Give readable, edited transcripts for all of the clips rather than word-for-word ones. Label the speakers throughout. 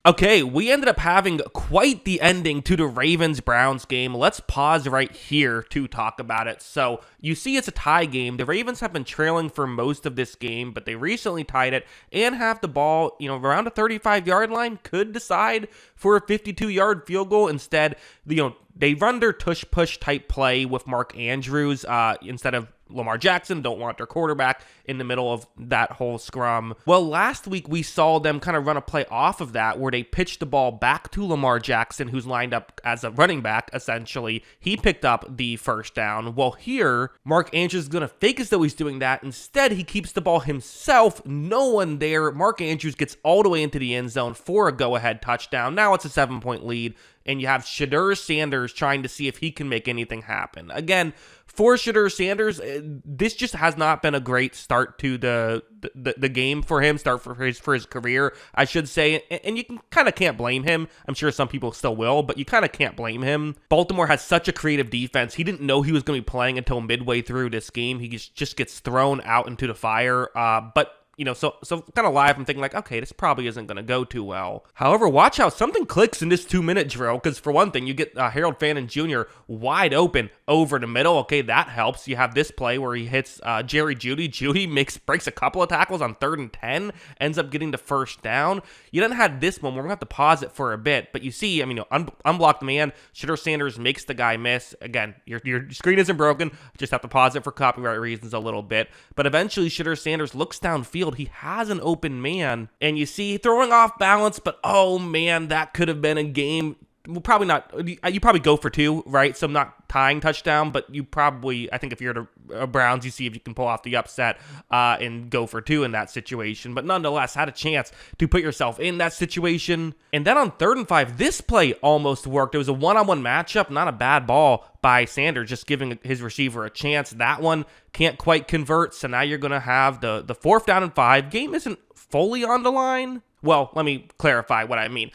Speaker 1: Okay, we ended up having quite the ending to the Ravens-Browns game. Let's pause right here to talk about it. So, you see it's a tie game. The Ravens have been trailing for most of this game, but they recently tied it and have the ball, around the 35-yard line, could decide for a 52-yard field goal. Instead, they run their tush-push type play with Mark Andrews instead of Lamar Jackson. Don't want their quarterback in the middle of that whole scrum. Well, last week we saw them kind of run a play off of that where they pitched the ball back to Lamar Jackson, who's lined up as a running back, essentially. He picked up the first down. Well, here, Mark Andrews is going to fake as though he's doing that. Instead, he keeps the ball himself. No one there. Mark Andrews gets all the way into the end zone for a go-ahead touchdown. Now it's a 7-point lead, and you have Shedeur Sanders trying to see if he can make anything happen. Again, for Shedeur Sanders, this just has not been a great start to the game for him, start for his career, I should say, and you can't blame him. I'm sure some people still will, but you kind of can't blame him. Baltimore has such a creative defense. He didn't know he was going to be playing until midway through this game. He just gets thrown out into the fire, but so kind of live, I'm thinking like, okay, this probably isn't going to go too well. However, watch how something clicks in this 2-minute drill, because for one thing, you get Harold Fannin Jr. wide open over the middle. Okay, that helps. You have this play where he hits Jerry Jeudy. Jeudy breaks a couple of tackles on 3rd and 10, ends up getting the first down. You then had this one. We're going to have to pause it for a bit, but you see, unblocked man, Shedeur Sanders makes the guy miss. Again, your screen isn't broken. Just have to pause it for copyright reasons a little bit. But eventually, Shedeur Sanders looks downfield. He has an open man, and you see throwing off balance, but oh man, that could have been a game. Well, probably not. You probably go for 2, right? So I'm not tying touchdown, but you probably, I think if you're the Browns, you see if you can pull off the upset and go for 2 in that situation. But nonetheless, had a chance to put yourself in that situation. And then on 3rd and 5, this play almost worked. It was a one-on-one matchup, not a bad ball by Sanders, just giving his receiver a chance. That one can't quite convert, so now you're going to have the 4th down and 5. Game isn't fully on the line. Well, let me clarify what I mean.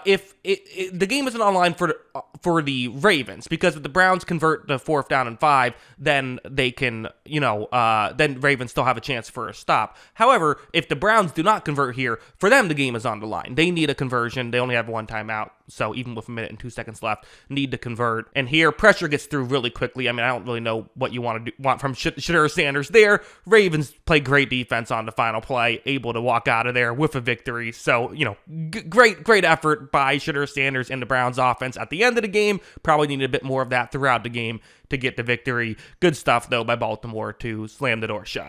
Speaker 1: If the game isn't on the line for the Ravens, because if the Browns convert the 4th down and 5, then they can, then Ravens still have a chance for a stop. However, if the Browns do not convert here, for them the game is on the line. They need a conversion. They only have 1 timeout, so even with 1 minute and 2 seconds left, need to convert. And here, pressure gets through really quickly. I don't really know what you want from Shedeur Sanders there. Ravens play great defense on the final play, able to walk out of there with a victory. So, great effort by Shedeur Sanders and the Browns offense at the end of the game. Probably needed a bit more of that throughout the game to get the victory. Good stuff, though, by Baltimore to slam the door shut.